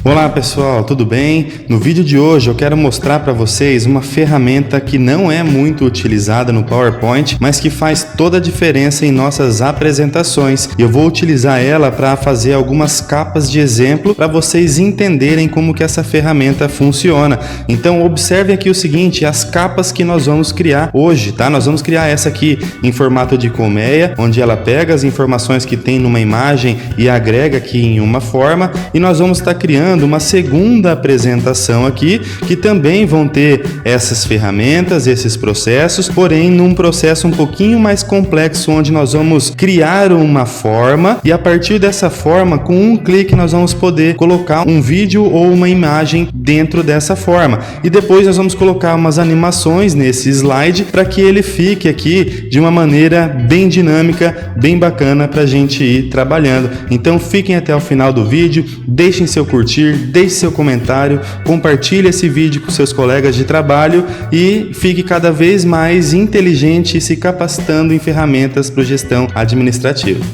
Olá pessoal, tudo bem? No vídeo de hoje eu quero mostrar para vocês uma ferramenta que não é muito utilizada no PowerPoint, mas que faz toda a diferença em nossas apresentações. Eu vou utilizar ela para fazer algumas capas de exemplo para vocês entenderem como que essa ferramenta funciona. Então observe aqui o seguinte, as capas que nós vamos criar hoje, tá? Nós vamos criar essa aqui em formato de colmeia, onde ela pega as informações que tem numa imagem e agrega aqui em uma forma, e nós vamos estar criando uma segunda apresentação aqui, que também vão ter essas ferramentas, esses processos, porém num processo um pouquinho mais complexo, onde nós vamos criar uma forma e a partir dessa forma, com um clique, nós vamos poder colocar um vídeo ou uma imagem dentro dessa forma. E depois nós vamos colocar umas animações nesse slide para que ele fique aqui de uma maneira bem dinâmica, bem bacana para a gente ir trabalhando. Então fiquem até o final do vídeo, deixem seu curtir, deixe seu comentário, compartilhe esse vídeo com seus colegas de trabalho e fique cada vez mais inteligente e se capacitando em ferramentas para gestão administrativa.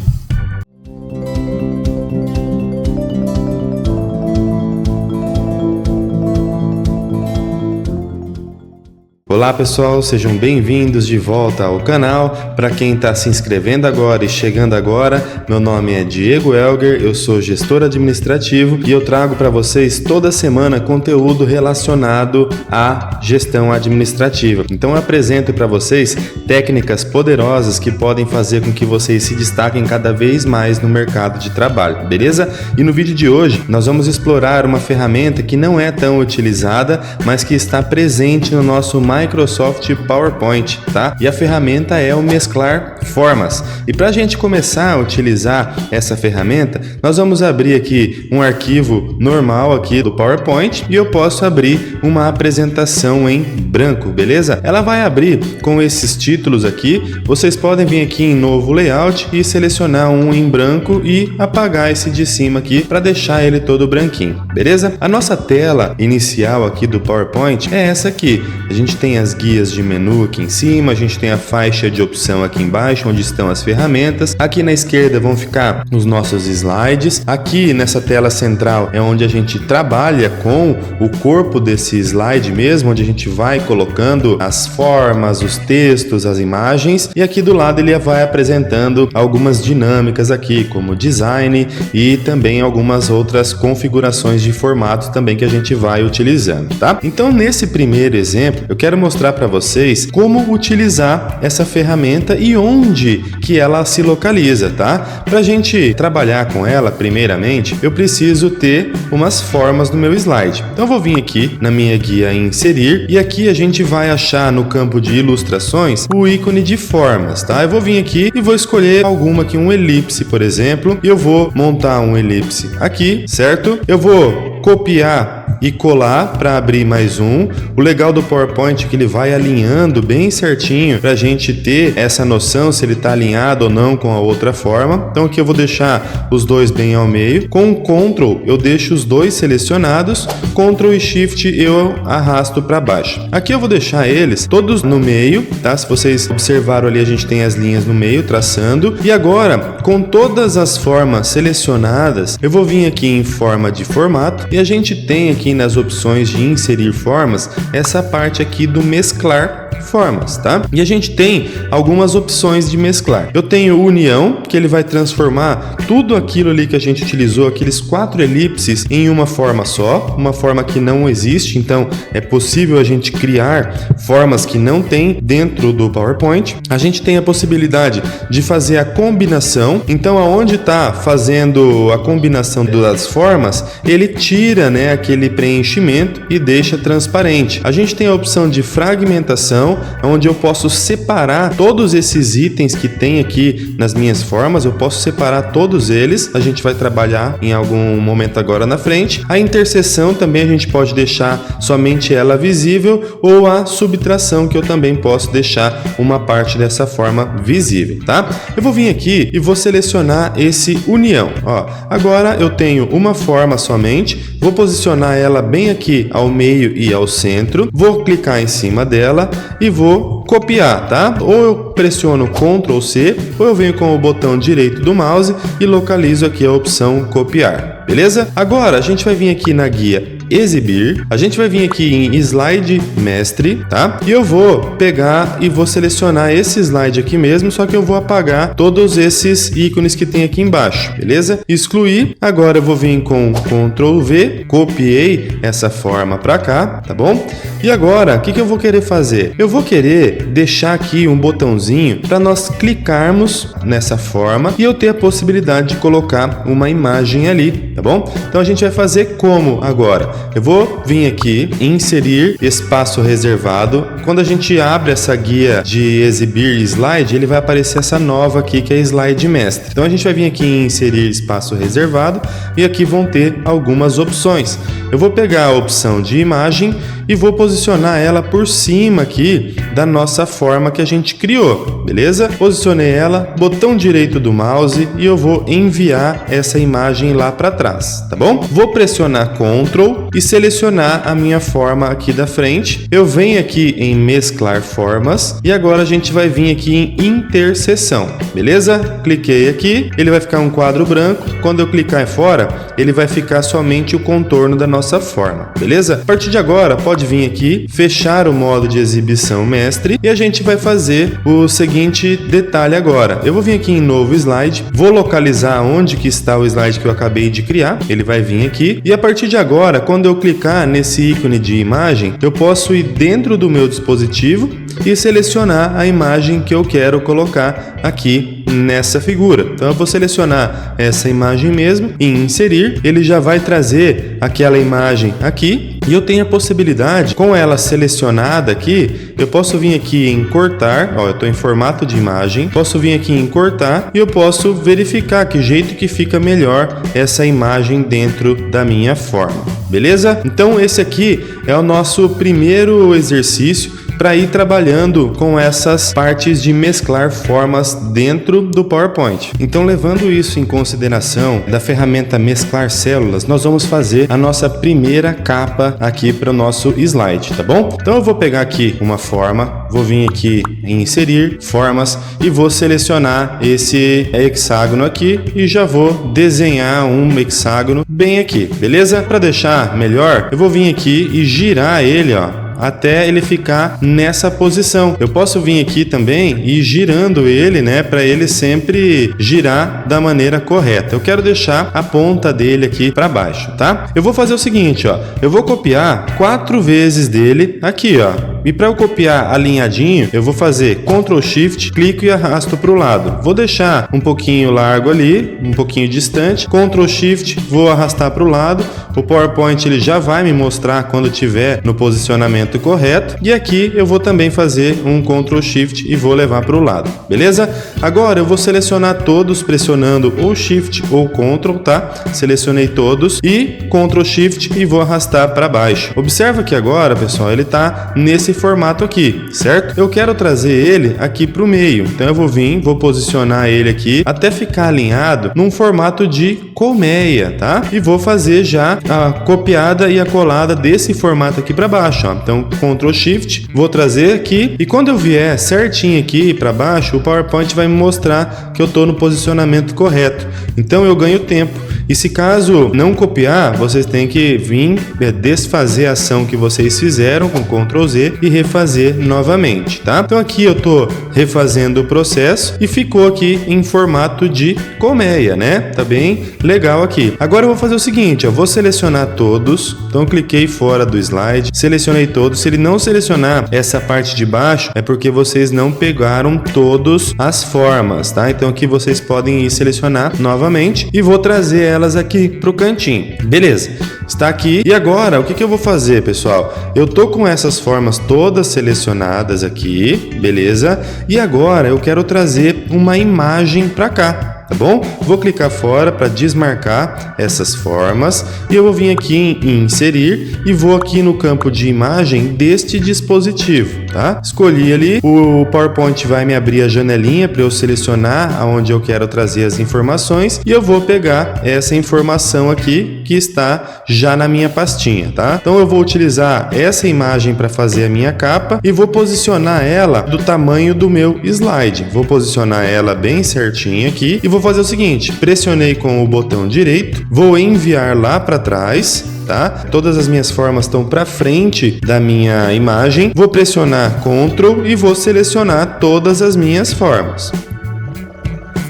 Olá pessoal, sejam bem-vindos de volta ao canal. Para quem está se inscrevendo agora e chegando agora, meu nome é Diego Elger, eu sou gestor administrativo e eu trago para vocês toda semana conteúdo relacionado à gestão administrativa. Então eu apresento para vocês técnicas poderosas que podem fazer com que vocês se destaquem cada vez mais no mercado de trabalho, beleza? E no vídeo de hoje nós vamos explorar uma ferramenta que não é tão utilizada, mas que está presente no nosso Microsoft PowerPoint, tá? E a ferramenta é o mesclar formas. E para a gente começar a utilizar essa ferramenta, nós vamos abrir aqui um arquivo normal aqui do PowerPoint e eu posso abrir uma apresentação em branco, beleza? Ela vai abrir com esses títulos aqui. Vocês podem vir aqui em novo layout e selecionar um em branco e apagar esse de cima aqui para deixar ele todo branquinho, beleza? A nossa tela inicial aqui do PowerPoint é essa aqui. A gente tem as guias de menu aqui em cima, a gente tem a faixa de opção aqui embaixo, onde estão as ferramentas. Aqui na esquerda vão ficar os nossos slides. Aqui nessa tela central é onde a gente trabalha com o corpo desse slide mesmo, onde a gente vai colocando as formas, os textos, as imagens. E aqui do lado ele vai apresentando algumas dinâmicas aqui, como design e também algumas outras configurações de formatos também que a gente vai utilizando, tá? Então nesse primeiro exemplo, eu quero mostrar para vocês como utilizar essa ferramenta e onde que ela se localiza, tá? Para a gente trabalhar com ela, primeiramente, eu preciso ter umas formas no meu slide. Então eu vou vir aqui na minha guia em inserir e aqui a gente vai achar no campo de ilustrações o ícone de formas, tá? Eu vou vir aqui e vou escolher alguma aqui, um elipse, por exemplo, e eu vou montar um elipse aqui, certo? Eu vou copiar e colar para abrir mais um. O legal do PowerPoint é que ele vai alinhando bem certinho para a gente ter essa noção se ele está alinhado ou não com a outra forma. Então aqui eu vou deixar os dois bem ao meio. Com o Ctrl eu deixo os dois selecionados, Ctrl e Shift eu arrasto para baixo. Aqui eu vou deixar eles todos no meio, tá? Se vocês observaram ali, a gente tem as linhas no meio traçando. E agora, com todas as formas selecionadas, eu vou vir aqui em forma de formato e a gente tem aqui nas opções de inserir formas essa parte aqui do mesclar formas, tá? E a gente tem algumas opções de mesclar. Eu tenho união, que ele vai transformar tudo aquilo ali que a gente utilizou, aqueles 4 elipses, em uma forma só, uma forma que não existe. Então é possível a gente criar formas que não tem dentro do PowerPoint. A gente tem a possibilidade de fazer a combinação. Então aonde está fazendo a combinação das formas, ele tira, né, aquele preenchimento e deixa transparente. A gente tem a opção de fragmentação, onde eu posso separar todos esses itens que tem aqui nas minhas formas, eu posso separar todos eles. A gente vai trabalhar em algum momento agora na frente. A interseção também a gente pode deixar somente ela visível, ou a subtração, que eu também posso deixar uma parte dessa forma visível, tá? Eu vou vir aqui e vou selecionar esse união. Ó, agora eu tenho uma forma somente, vou posicionar ela bem aqui ao meio e ao centro, vou clicar em cima dela e vou copiar, tá? Ou eu pressiono Ctrl C, ou eu venho com o botão direito do mouse e localizo aqui a opção copiar, beleza? Agora a gente vai vir aqui na guia exibir, a gente vai vir aqui em slide mestre, tá? E eu vou pegar e vou selecionar esse slide aqui mesmo, só que eu vou apagar todos esses ícones que tem aqui embaixo, beleza? Excluir, agora eu vou vir com Ctrl V, copiei essa forma para cá, tá bom? E agora, o que eu vou querer fazer? Eu vou querer deixar aqui um botãozinho para nós clicarmos nessa forma e eu ter a possibilidade de colocar uma imagem ali, tá bom? Então a gente vai fazer como agora? Eu vou vir aqui em inserir espaço reservado. Quando a gente abre essa guia de exibir slide, ele vai aparecer essa nova aqui que é slide mestre. Então a gente vai vir aqui em inserir espaço reservado e aqui vão ter algumas opções. Eu vou pegar a opção de imagem e vou posicionar ela por cima aqui da nossa forma que a gente criou, beleza? Posicionei ela, botão direito do mouse e eu vou enviar essa imagem lá para trás, tá bom? Vou pressionar Ctrl e selecionar a minha forma aqui da frente. Eu venho aqui em mesclar formas e agora a gente vai vir aqui em interseção, beleza? Cliquei aqui, ele vai ficar um quadro branco. Quando eu clicar fora, ele vai ficar somente o contorno da nossa forma, beleza? A partir de agora, pode vir aqui, fechar o modo de exibição mestre e a gente vai fazer o seguinte detalhe agora. Eu vou vir aqui em novo slide, vou localizar onde que está o slide que eu acabei de criar, ele vai vir aqui e a partir de agora, quando eu clicar nesse ícone de imagem, eu posso ir dentro do meu dispositivo e selecionar a imagem que eu quero colocar aqui nessa figura. Então eu vou selecionar essa imagem mesmo e inserir, ele já vai trazer aquela imagem aqui e eu tenho a possibilidade, com ela selecionada aqui, eu posso vir aqui em cortar, ó, eu estou em formato de imagem, posso vir aqui em cortar e eu posso verificar que jeito que fica melhor essa imagem dentro da minha forma, beleza? Então esse aqui é o nosso primeiro exercício para ir trabalhando com essas partes de mesclar formas dentro do PowerPoint. Então, levando isso em consideração da ferramenta mesclar células, nós vamos fazer a nossa primeira capa aqui para o nosso slide, tá bom? Então eu vou pegar aqui uma forma, vou vir aqui em inserir formas e vou selecionar esse hexágono aqui e já vou desenhar um hexágono bem aqui, beleza? Para deixar melhor, eu vou vir aqui e girar ele, ó, até ele ficar nessa posição. Eu posso vir aqui também e ir girando ele, né, para ele sempre girar da maneira correta. Eu quero deixar a ponta dele aqui para baixo, tá? Eu vou fazer o seguinte, ó, eu vou copiar 4 vezes dele aqui, ó. E para eu copiar alinhadinho, eu vou fazer Ctrl Shift, clico e arrasto para o lado. Vou deixar um pouquinho largo ali, um pouquinho distante. Ctrl Shift, vou arrastar para o lado. O PowerPoint ele já vai me mostrar quando estiver no posicionamento correto. E aqui eu vou também fazer um Ctrl Shift e vou levar para o lado, beleza? Agora eu vou selecionar todos pressionando ou Shift ou Ctrl, tá? Selecionei todos e Ctrl Shift e vou arrastar para baixo. Observa que agora, pessoal, ele está nesse formato aqui, certo? Eu quero trazer ele aqui para o meio, então eu vou vir, vou posicionar ele aqui até ficar alinhado num formato de colmeia, tá? E vou fazer já a copiada e a colada desse formato aqui para baixo, ó. Então Ctrl Shift, vou trazer aqui e quando eu vier certinho aqui para baixo, o PowerPoint vai me mostrar que eu estou no posicionamento correto. Então eu ganho tempo. E se caso não copiar, vocês têm que vir desfazer a ação que vocês fizeram com Ctrl Z e refazer novamente, tá? Então aqui eu tô refazendo o processo e ficou aqui em formato de colmeia, né? Tá bem legal aqui. Agora eu vou fazer o seguinte, eu vou selecionar todos. Então cliquei fora do slide, selecionei todos. Se ele não selecionar essa parte de baixo, é porque vocês não pegaram todas as formas, tá? Então aqui vocês podem ir selecionar novamente e vou trazer elas aqui pro cantinho. Beleza, está aqui. E agora, o que eu vou fazer, pessoal? Eu tô com essas formas todas selecionadas aqui, beleza? E agora eu quero trazer uma imagem para cá, tá bom? Vou clicar fora para desmarcar essas formas e eu vou vir aqui em inserir e vou aqui no campo de imagem deste dispositivo. tá? Escolhi ali, o PowerPoint vai me abrir a janelinha para eu selecionar aonde eu quero trazer as informações e eu vou pegar essa informação aqui que está já na minha pastinha, tá? Então eu vou utilizar essa imagem para fazer a minha capa e vou posicionar ela do tamanho do meu slide. Vou posicionar ela bem certinho aqui e vou fazer o seguinte: pressionei com o botão direito, vou enviar lá para trás, tá? Todas as minhas formas estão para frente da minha imagem. Vou pressionar Ctrl e vou selecionar todas as minhas formas.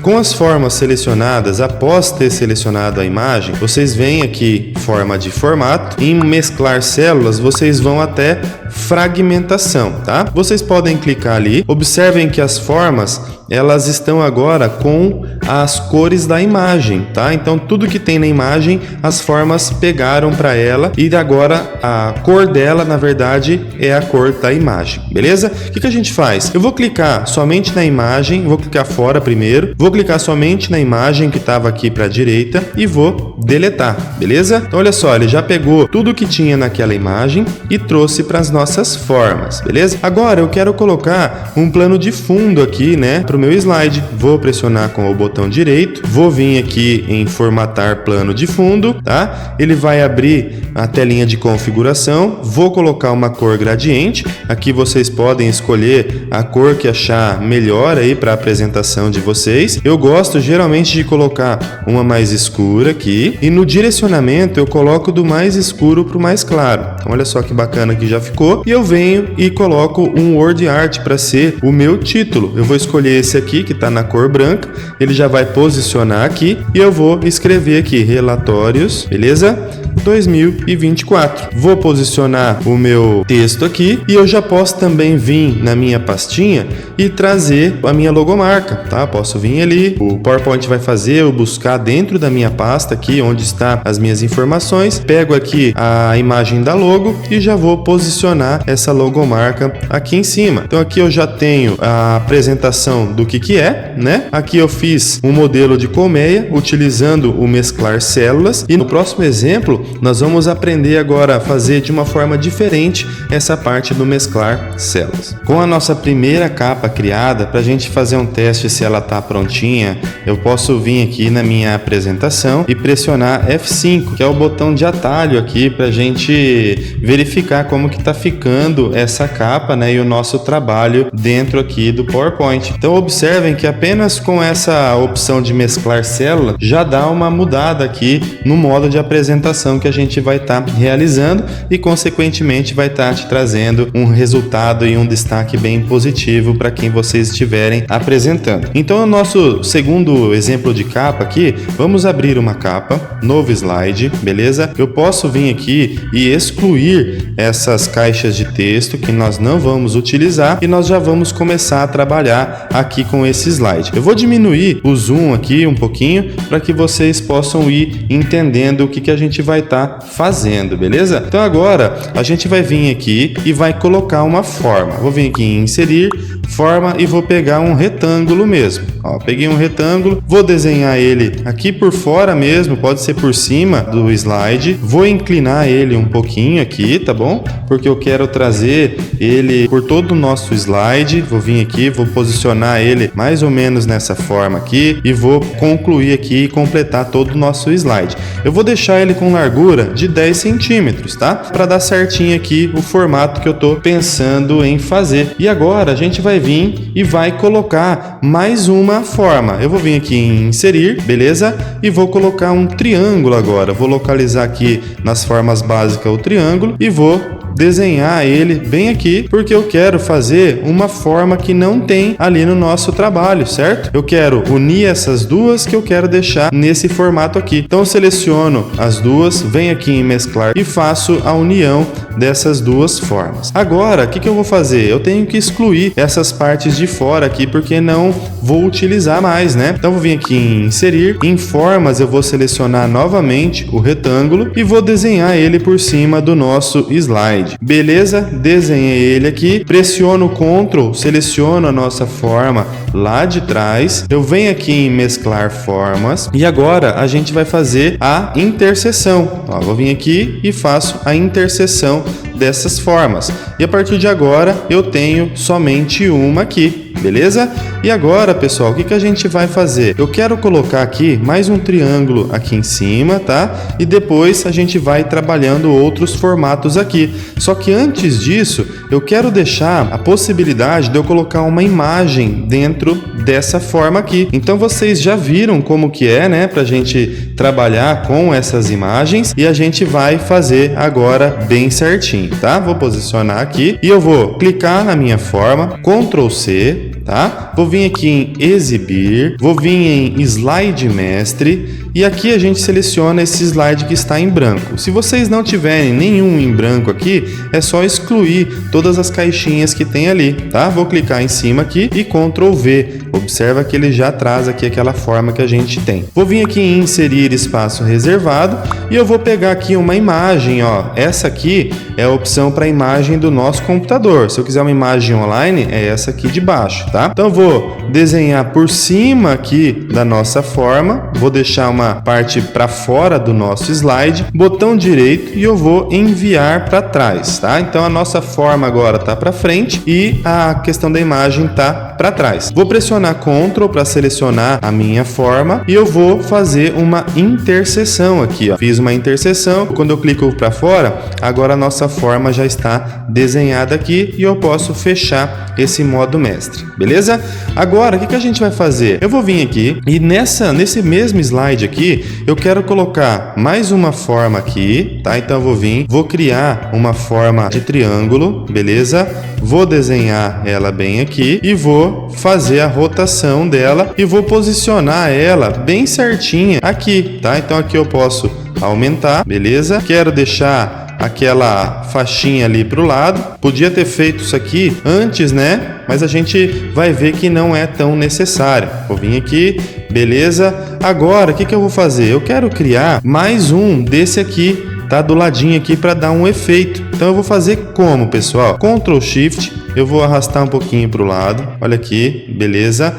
Com as formas selecionadas, após ter selecionado a imagem, vocês vêm aqui forma de formato, em mesclar células, vocês vão até fragmentação, tá? Vocês podem clicar ali, observem que as formas, elas estão agora com as cores da imagem, tá? Então tudo que tem na imagem, as formas pegaram para ela e agora a cor dela, na verdade, é a cor da imagem, beleza? O que a gente faz? Eu vou clicar somente na imagem, vou clicar fora primeiro, vou clicar somente na imagem que estava aqui para a direita e vou deletar, beleza? Então olha só, ele já pegou tudo que tinha naquela imagem e trouxe para as nossas formas, beleza? Agora eu quero colocar um plano de fundo aqui, né, para o meu slide. Vou pressionar com o botão direito, vou vir aqui em formatar plano de fundo, tá? Ele vai abrir a telinha de configuração, vou colocar uma cor gradiente. Aqui vocês podem escolher a cor que achar melhor aí para a apresentação de vocês. Eu gosto geralmente de colocar uma mais escura aqui e no direcionamento eu coloco do mais escuro para o mais claro. Então olha só que bacana que já ficou. E eu venho e coloco um word art para ser o meu título. Eu vou escolher esse aqui que está na cor branca, ele já vai posicionar aqui e eu vou escrever aqui relatórios, beleza? 2024. Vou posicionar o meu texto aqui e eu já posso também vir na minha pastinha e trazer a minha logomarca, tá? Posso vir ali, o PowerPoint vai fazer eu buscar dentro da minha pasta aqui onde está as minhas informações, pego aqui a imagem da logo e já vou posicionar essa logomarca aqui em cima. Então aqui eu já tenho a apresentação do que é, né? Aqui eu fiz um modelo de colmeia utilizando o mesclar células e no próximo exemplo nós vamos aprender agora a fazer de uma forma diferente essa parte do mesclar células. Com a nossa primeira capa criada, para a gente fazer um teste se ela está prontinha, eu posso vir aqui na minha apresentação e pressionar F5, que é o botão de atalho aqui para a gente verificar como que está ficando essa capa, né, e o nosso trabalho dentro aqui do PowerPoint. Então observem que apenas com essa opção de mesclar célula já dá uma mudada aqui no modo de apresentação que a gente vai estar realizando e consequentemente vai estar te trazendo um resultado e um destaque bem positivo para quem vocês estiverem apresentando. Então o nosso segundo exemplo de capa aqui, vamos abrir uma capa, novo slide, beleza? Eu posso vir aqui e excluir essas caixas de texto que nós não vamos utilizar e nós já vamos começar a trabalhar aqui com esse slide. Eu vou diminuir o zoom aqui um pouquinho para que vocês possam ir entendendo o que a gente vai estar fazendo, beleza? Então agora a gente vai vir aqui e vai colocar uma forma. Vou vir aqui em inserir forma e vou pegar um retângulo mesmo. Ó, peguei um retângulo, vou desenhar ele aqui por fora mesmo, pode ser por cima do slide. Vou inclinar ele um pouquinho aqui, tá bom? Porque eu quero trazer ele por todo o nosso slide. Vou vir aqui, vou posicionar ele mais ou menos nessa forma aqui e vou concluir aqui e completar todo o nosso slide. Eu vou deixar ele com largura de 10 centímetros, tá? Para dar certinho aqui o formato que eu tô pensando em fazer. E agora a gente vai vir e vai colocar mais uma forma. Eu vou vir aqui em inserir, beleza? E vou colocar um triângulo agora. Vou localizar aqui nas formas básicas o triângulo e vou desenhar ele bem aqui, porque eu quero fazer uma forma que não tem ali no nosso trabalho, certo? Eu quero unir essas duas que eu quero deixar nesse formato aqui. Então eu seleciono as duas, venho aqui em mesclar e faço a união dessas duas formas. Agora, o que eu vou fazer? Eu tenho que excluir essas partes de fora aqui, porque não vou utilizar mais, né? Então vou vir aqui em inserir, em formas eu vou selecionar novamente o retângulo e vou desenhar ele por cima do nosso slide. Beleza? Desenhei ele aqui, pressiono Ctrl, seleciono a nossa forma lá de trás, eu venho aqui em mesclar formas e agora a gente vai fazer a interseção. Ó, vou vir aqui e faço a interseção dessas formas. E a partir de agora eu tenho somente uma aqui, beleza? E agora, pessoal, o que a gente vai fazer? Eu quero colocar aqui mais um triângulo aqui em cima, tá? E depois a gente vai trabalhando outros formatos aqui. Só que antes disso, eu quero deixar a possibilidade de eu colocar uma imagem dentro dessa forma aqui. Então vocês já viram como que é, né? Pra gente trabalhar com essas imagens e a gente vai fazer agora bem certinho, tá? Vou posicionar aqui e eu vou clicar na minha forma, Ctrl C, tá? Vou vir aqui em exibir, vou vir em slide mestre e aqui a gente seleciona esse slide que está em branco. Se vocês não tiverem nenhum em branco aqui, é só excluir todas as caixinhas que tem ali, tá? Vou clicar em cima aqui e Ctrl V. Observa que ele já traz aqui aquela forma que a gente tem. Vou vir aqui em inserir espaço reservado e eu vou pegar aqui uma imagem, ó. Essa aqui é a opção para a imagem do nosso computador. Se eu quiser uma imagem online, é essa aqui de baixo, tá? Então eu vou desenhar por cima aqui da nossa forma, vou deixar uma parte para fora do nosso slide, botão direito e eu vou enviar para trás, tá? Então a nossa forma agora tá para frente e a questão da imagem tá para trás. Vou pressionar Ctrl para selecionar a minha forma e eu vou fazer uma interseção aqui, ó. Fiz uma interseção, quando eu clico para fora, agora a nossa forma já está desenhada aqui e eu posso fechar esse modo mestre, beleza? Agora, o que a gente vai fazer? Eu vou vir aqui e nesse mesmo slide aqui, eu quero colocar mais uma forma aqui, tá? Então eu vou criar uma forma de triângulo, beleza? Vou desenhar ela bem aqui e vou fazer a rotação dela e vou posicionar ela bem certinha aqui, tá? Então aqui eu posso aumentar, beleza? Quero deixar aquela faixinha ali para o lado. Podia ter feito isso aqui antes, né? Mas a gente vai ver que não é tão necessário. Vou vir aqui, beleza? Agora, o que eu vou fazer? Eu quero criar mais um desse aqui, tá? Do ladinho aqui para dar um efeito. Então eu vou fazer como, pessoal? Ctrl Shift, eu vou arrastar um pouquinho para o lado. Olha aqui, beleza?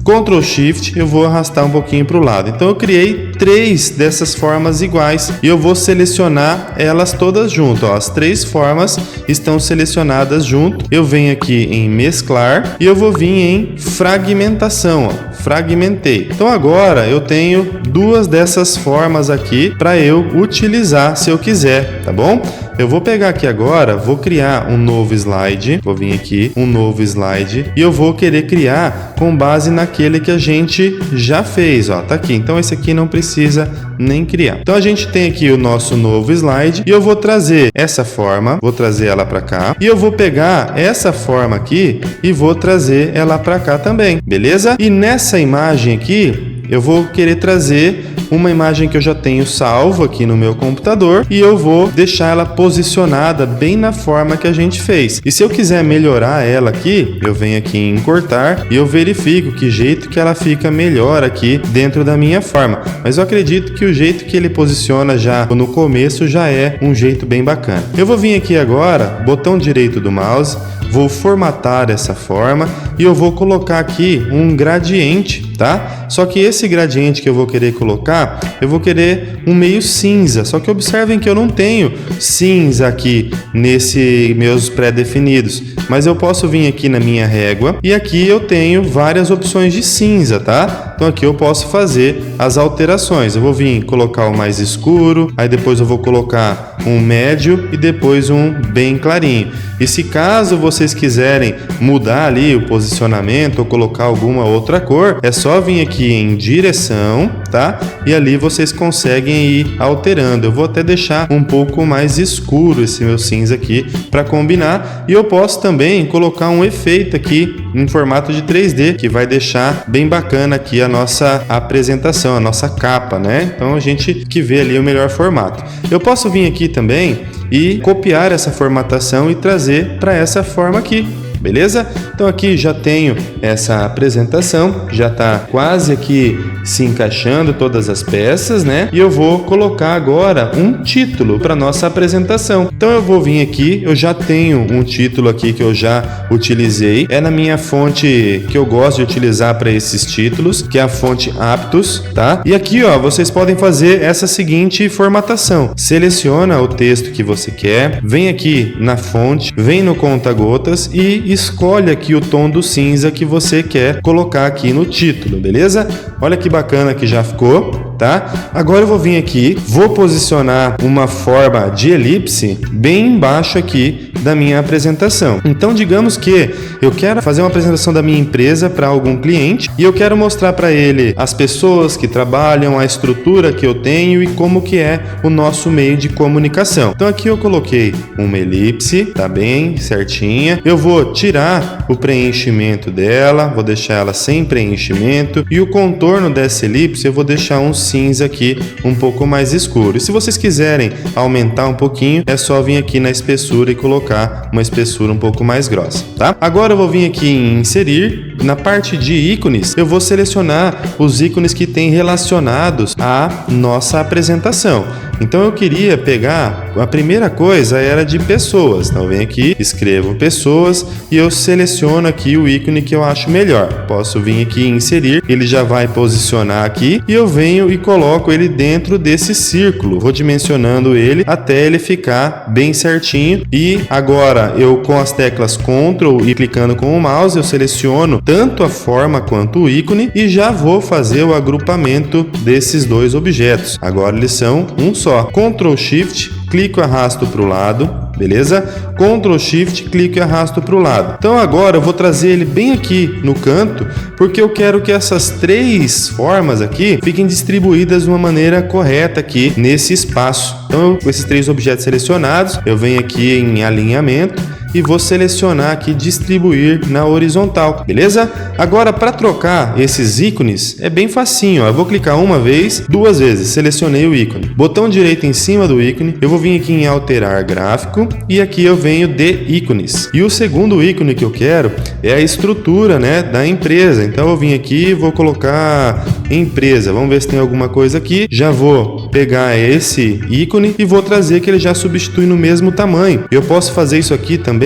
Ctrl Shift, eu vou arrastar um pouquinho para o lado. Então eu criei 3 dessas formas iguais e eu vou selecionar elas todas junto, ó. As 3 formas estão selecionadas junto. Eu venho aqui em mesclar e eu vou vir em fragmentação, ó. Fragmentei. Então agora eu tenho 2 dessas formas aqui para eu utilizar se eu quiser, tá bom? Eu vou pegar aqui agora, vou criar um novo slide, vou vir aqui, um novo slide, e eu vou querer criar com base naquele que a gente já fez, ó, tá aqui. Então esse aqui não precisa nem criar. Então a gente tem aqui o nosso novo slide, e eu vou trazer essa forma, vou trazer ela para cá, e eu vou pegar essa forma aqui e vou trazer ela para cá também, beleza? E nessa imagem aqui, eu vou querer trazer uma imagem que eu já tenho salvo aqui no meu computador e eu vou deixar ela posicionada bem na forma que a gente fez. E se eu quiser melhorar ela aqui, eu venho aqui em cortar e eu verifico que jeito que ela fica melhor aqui dentro da minha forma. Mas eu acredito que o jeito que ele posiciona já no começo já é um jeito bem bacana. Eu vou vir aqui agora, botão direito do mouse, vou formatar essa forma e eu vou colocar aqui um gradiente, tá? Só que esse gradiente que eu vou querer colocar, eu vou querer um meio cinza. Só que observem que eu não tenho cinza aqui nesse meus pré-definidos, mas eu posso vir aqui na minha régua e aqui eu tenho várias opções de cinza, tá? Então aqui eu posso fazer as alterações. Eu vou vir colocar o mais escuro, aí depois eu vou colocar um médio e depois um bem clarinho. E se caso vocês quiserem mudar ali o posicionamento ou colocar alguma outra cor, é só vir aqui em direção, tá? E ali vocês conseguem ir alterando. Eu vou até deixar um pouco mais escuro esse meu cinza aqui para combinar. E eu posso também colocar um efeito aqui em formato de 3D, que vai deixar bem bacana aqui a nossa apresentação, a nossa capa, né? Então a gente que vê ali o melhor formato. Eu posso vir aqui também e copiar essa formatação e trazer para essa forma aqui. beleza? Então aqui já tenho essa apresentação, já está quase aqui se encaixando todas as peças, né? E eu vou colocar agora um título para nossa apresentação. Então eu vou vir aqui, eu já tenho um título aqui que eu já utilizei, é na minha fonte que eu gosto de utilizar para esses títulos, que é a fonte Aptos, tá? E aqui, ó, vocês podem fazer essa seguinte formatação: seleciona o texto que você quer, vem aqui na fonte, vem no conta-gotas e escolhe aqui o tom do cinza que você quer colocar aqui no título, beleza? Olha que bacana que já ficou, tá? Agora eu vou vir aqui, vou posicionar uma forma de elipse bem embaixo aqui da minha apresentação. Então, digamos que eu quero fazer uma apresentação da minha empresa para algum cliente e eu quero mostrar para ele as pessoas que trabalham, a estrutura que eu tenho e como que é o nosso meio de comunicação. Então aqui eu coloquei uma elipse, tá bem certinha. Eu vou tirar o preenchimento dela, vou deixar ela sem preenchimento e o contorno dessa elipse eu vou deixar um cinza aqui um pouco mais escuro. E se vocês quiserem aumentar um pouquinho, é só vir aqui na espessura e colocar uma espessura um pouco mais grossa, tá? Agora eu vou vir aqui em inserir. Na parte de ícones, eu vou selecionar os ícones que tem relacionados à nossa apresentação. Então eu queria pegar, a primeira coisa era de pessoas. Então eu venho aqui, escrevo pessoas e eu seleciono aqui o ícone que eu acho melhor. Posso vir aqui e inserir, ele já vai posicionar aqui e eu venho e coloco ele dentro desse círculo. Vou dimensionando ele até ele ficar bem certinho. E agora eu com as teclas Ctrl e clicando com o mouse eu seleciono tanto a forma quanto o ícone e já vou fazer o agrupamento desses dois objetos. Agora eles são um só. Ctrl Shift, clico e arrasto para o lado, beleza? Ctrl Shift, clico e arrasto para o lado. Então agora eu vou trazer ele bem aqui no canto, porque eu quero que essas três formas aqui fiquem distribuídas de uma maneira correta aqui nesse espaço. Então com esses três objetos selecionados, eu venho aqui em alinhamento e vou selecionar aqui distribuir na horizontal, beleza? Agora para trocar esses ícones é bem facinho, ó. Eu vou clicar uma vez, duas vezes, selecionei o ícone. Botão direito em cima do ícone, eu vou vir aqui em alterar gráfico e aqui eu venho de ícones. E o segundo ícone que eu quero é a estrutura, né, da empresa. Então eu vim aqui e vou colocar empresa. Vamos ver se tem alguma coisa aqui. Já vou pegar esse ícone e vou trazer que ele já substitui no mesmo tamanho. Eu posso fazer isso aqui também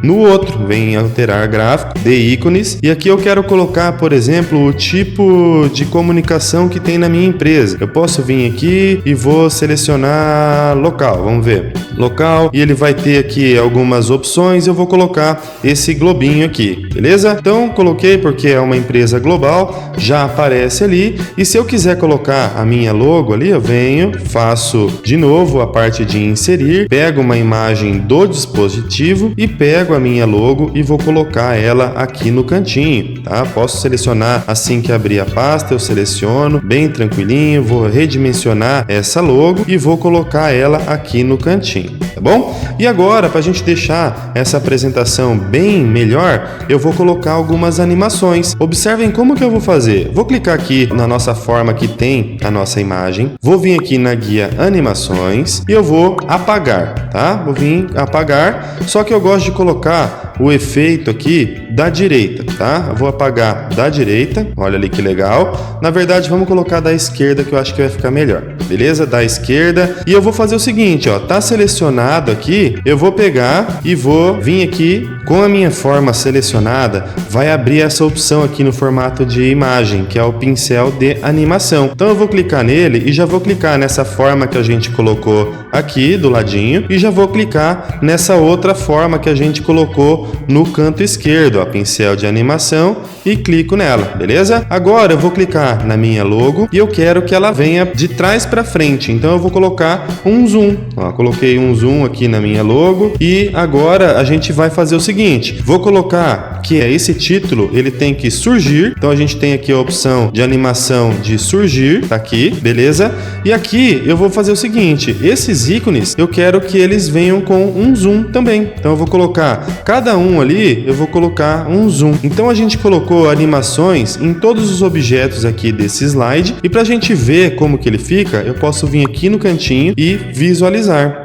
no outro, vem em alterar gráfico de ícones e aqui eu quero colocar, por exemplo, o tipo de comunicação que tem na minha empresa. Eu posso vir aqui e vou selecionar local, vamos ver, local, e ele vai ter aqui algumas opções. Eu vou colocar esse globinho aqui, beleza? Então coloquei porque é uma empresa global, já aparece ali. E se eu quiser colocar a minha logo ali, eu venho, faço de novo a parte de inserir, pego uma imagem do dispositivo e pego a minha logo e vou colocar ela aqui no cantinho, tá? Posso selecionar assim que abrir a pasta, eu seleciono bem tranquilinho, vou redimensionar essa logo e vou colocar ela aqui no cantinho, tá bom? E agora, para a gente deixar essa apresentação bem melhor, eu vou colocar algumas animações. Observem como que eu vou fazer. Vou clicar aqui na nossa forma que tem a nossa imagem, vou vir aqui na guia animações e eu vou apagar, tá? Vou vir apagar, só que eu gosto de colocar o efeito aqui da direita, tá? Eu vou apagar da direita, olha ali que legal. Na verdade, vamos colocar da esquerda que eu acho que vai ficar melhor, beleza? Da esquerda. E eu vou fazer o seguinte, ó, tá selecionado aqui, eu vou pegar e vou vir aqui com a minha forma selecionada, vai abrir essa opção aqui no formato de imagem, que é o pincel de animação. Então eu vou clicar nele e já vou clicar nessa forma que a gente colocou aqui do ladinho e já vou clicar nessa outra forma que a gente colocou no canto esquerdo, ó, pincel de animação, e clico nela, beleza? Agora eu vou clicar na minha logo e eu quero que ela venha de trás para frente, então eu vou colocar um zoom, ó, coloquei um zoom aqui na minha logo e agora a gente vai fazer o seguinte, vou colocar que é esse título, ele tem que surgir, então a gente tem aqui a opção de animação de surgir, tá aqui, beleza? E aqui eu vou fazer o seguinte, esses ícones eu quero que eles venham com um zoom também, então eu vou colocar cada um ali, eu vou colocar um zoom. Então a gente colocou animações em todos os objetos aqui desse slide e para a gente ver como que ele fica, eu posso vir aqui no cantinho e visualizar.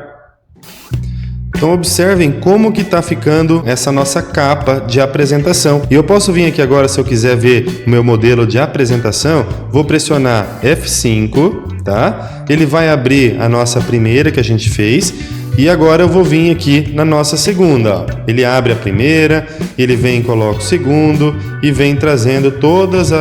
Então observem como que está ficando essa nossa capa de apresentação. E eu posso vir aqui agora, se eu quiser ver o meu modelo de apresentação, vou pressionar F5, tá? Ele vai abrir a nossa primeira que a gente fez. E agora eu vou vir aqui na nossa segunda, ó. Ele abre a primeira, ele vem e coloca o segundo e vem trazendo todos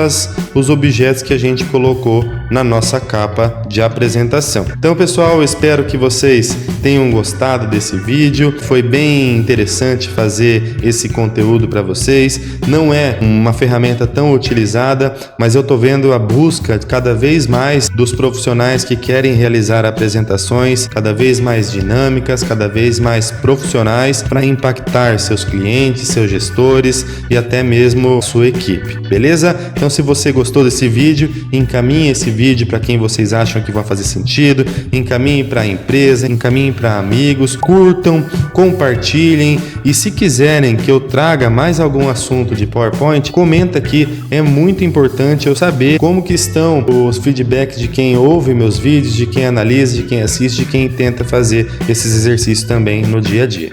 os objetos que a gente colocou na nossa capa de apresentação. Então, pessoal, eu espero que vocês tenham gostado desse vídeo. Foi bem interessante fazer esse conteúdo para vocês. Não é uma ferramenta tão utilizada, mas eu tô vendo a busca cada vez mais dos profissionais que querem realizar apresentações cada vez mais dinâmicas, cada vez mais profissionais para impactar seus clientes, seus gestores e até mesmo sua equipe, beleza? Então, se você gostou desse vídeo, encaminhe esse vídeo para quem vocês acham que vai fazer sentido, encaminhe para a empresa, encaminhe para amigos, curtam, compartilhem e se quiserem que eu traga mais algum assunto de PowerPoint, comenta aqui, é muito importante eu saber como que estão os feedbacks de quem ouve meus vídeos, de quem analisa, de quem assiste, de quem tenta fazer esses exercícios também no dia a dia.